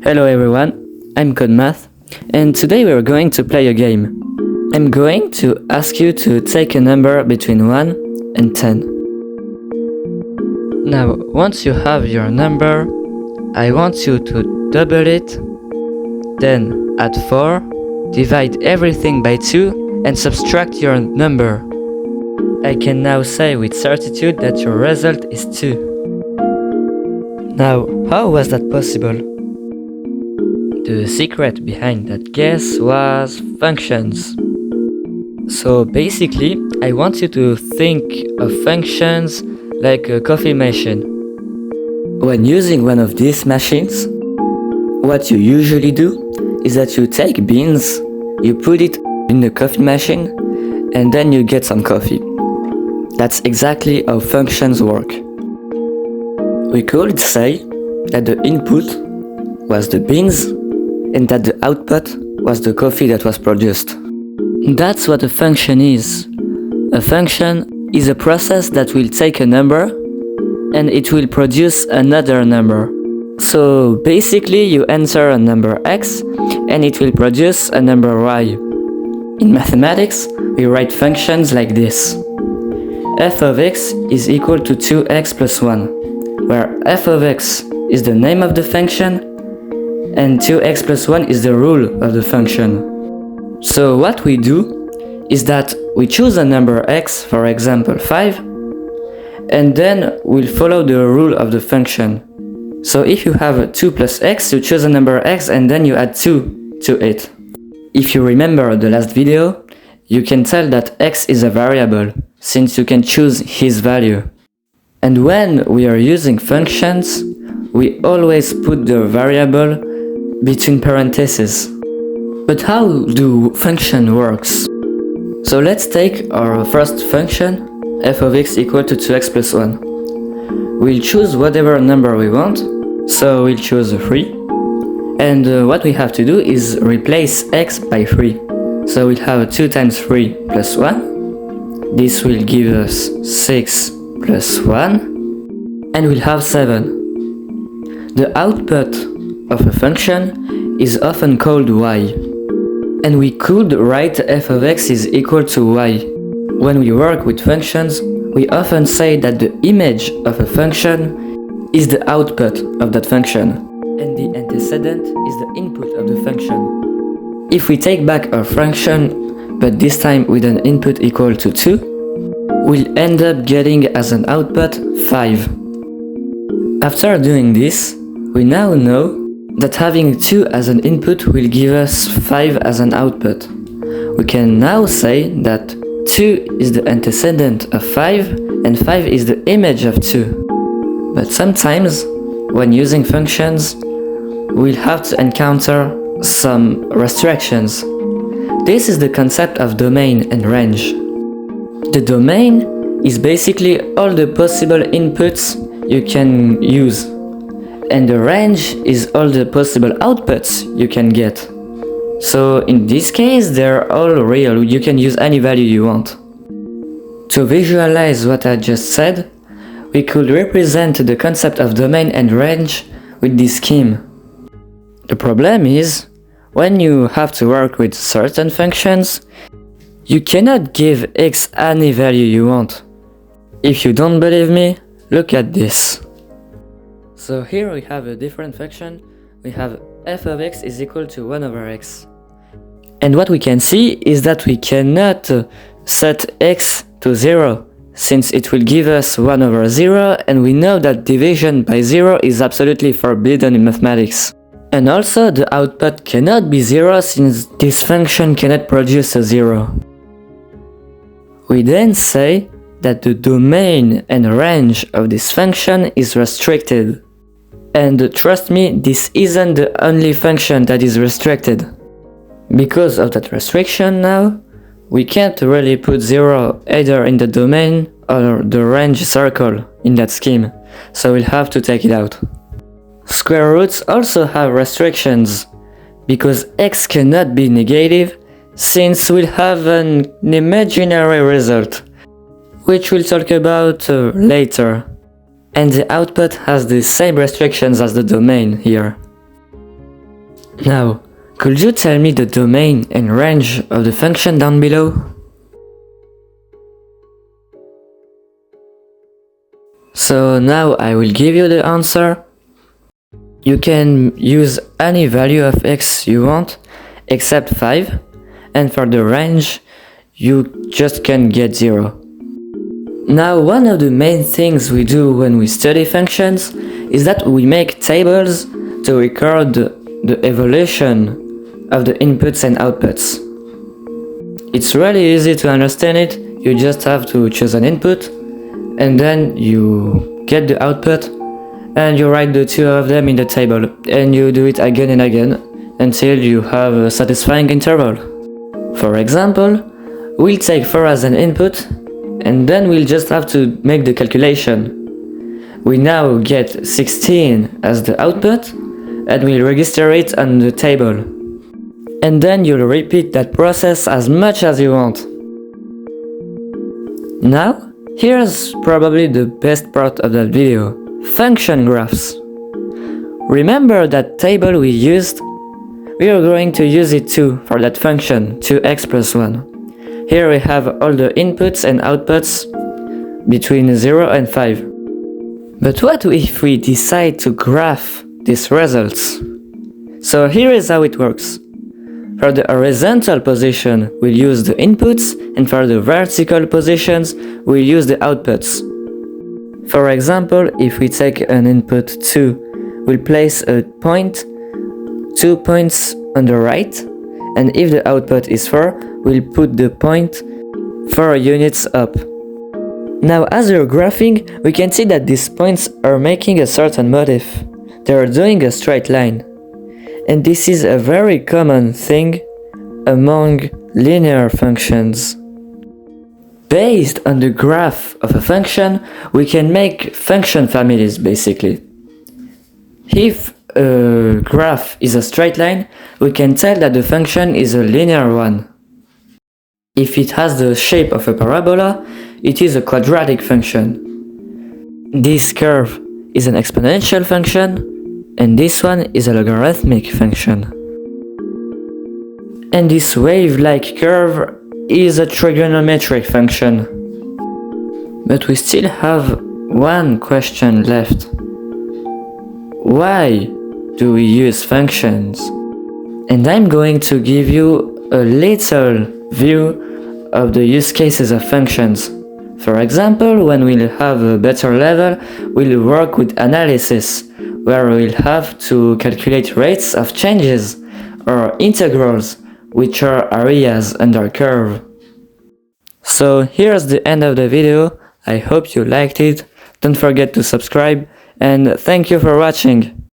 Hello everyone, I'm CodeMath, and today we are going to play a game. I'm going to ask you to take a number between 1 and 10. Now, once you have your number, I want you to double it, then add 4, divide everything by 2, and subtract your number. I can now say with certitude that your result is 2. Now, how was that possible? The secret behind that guess was functions. So basically, I want you to think of functions like a coffee machine. When using one of these machines, what you usually do is that you take beans, you put it in the coffee machine, and then you get some coffee. That's exactly how functions work. We could say that the input was the beans and that the output was the coffee that was produced. That's what a function is. A function is a process that will take a number and it will produce another number. So basically you enter a number x and it will produce a number y. In mathematics, we write functions like this. f of x is equal to 2x plus 1, where f of x is the name of the function and 2x plus 1 is the rule of the function. So what we do is that we choose a number x, for example 5, and then we'll follow the rule of the function. So if you have 2 plus x, you choose a number x and then you add 2 to it. If you remember the last video, you can tell that x is a variable, since you can choose his value. And when we are using functions, we always put the variable between parentheses. But how do function works? So let's take our first function, f of x equal to 2x plus 1. We'll choose whatever number we want, so we'll choose 3. And what we have to do is replace x by 3. So we'll have 2 times 3 plus 1. This will give us 6 plus 1. And we'll have 7. The output of a function is often called y. And we could write f of x is equal to y. When we work with functions, we often say that the image of a function is the output of that function, and the antecedent is the input of the function. If we take back our function, but this time with an input equal to 2, we'll end up getting as an output 5. After doing this, we now know that having 2 as an input will give us 5 as an output. We can now say that 2 is the antecedent of 5 and 5 is the image of 2. But sometimes, when using functions, we'll have to encounter some restrictions. This is the concept of domain and range. The domain is basically all the possible inputs you can use. And the range is all the possible outputs you can get. So in this case, they're all real, you can use any value you want. To visualize what I just said, we could represent the concept of domain and range with this scheme. The problem is, when you have to work with certain functions, you cannot give x any value you want. If you don't believe me, look at this. So here we have a different function. We have f of x is equal to 1 over x. And what we can see is that we cannot set x to 0, since it will give us 1 over 0, and we know that division by 0 is absolutely forbidden in mathematics. And also the output cannot be 0, since this function cannot produce a 0. We then say that the domain and range of this function is restricted. And trust me, this isn't the only function that is restricted. Because of that restriction now, we can't really put 0 either in the domain or the range circle in that scheme, so we'll have to take it out. Square roots also have restrictions, because x cannot be negative, since we'll have an imaginary result, which we'll talk about later. and the output has the same restrictions as the domain here. Now, could you tell me the domain and range of the function down below? So now I will give you the answer. You can use any value of x you want, except 5, and for the range, you just can get 0. Now, one of the main things we do when we study functions is that we make tables to record the evolution of the inputs and outputs. It's really easy to understand it. You just have to choose an input, and then you get the output, and you write the two of them in the table, and you do it again and again until you have a satisfying interval. For example, we'll take 4 as an input, and then we'll just have to make the calculation. We now get 16 as the output, and we'll register it on the table. And then you'll repeat that process as much as you want. Now, here's probably the best part of that video: function graphs. Remember that table we used? We are going to use it too for that function, 2x plus 1. Here we have all the inputs and outputs between 0 and 5. But what if we decide to graph these results? So here is how it works. For the horizontal position, we'll use the inputs, and for the vertical positions, we'll use the outputs. For example, if we take an input 2, we'll place a point, 2 points on the right, and if the output is 4, we'll put the point 4 units up. Now, as we're graphing, we can see that these points are making a certain motif. They are doing a straight line. And this is a very common thing among linear functions. Based on the graph of a function, we can make function families basically. If a graph is a straight line, we can tell that the function is a linear one. If it has the shape of a parabola, it is a quadratic function. This curve is an exponential function, and this one is a logarithmic function. And this wave-like curve is a trigonometric function. But we still have one question left. Why do we use functions? And I'm going to give you a little view of the use cases of functions. For example, when we'll have a better level, we'll work with analysis, where we'll have to calculate rates of changes, or integrals, which are areas under a curve. So here's the end of the video. I hope you liked it. Don't forget to subscribe, and thank you for watching.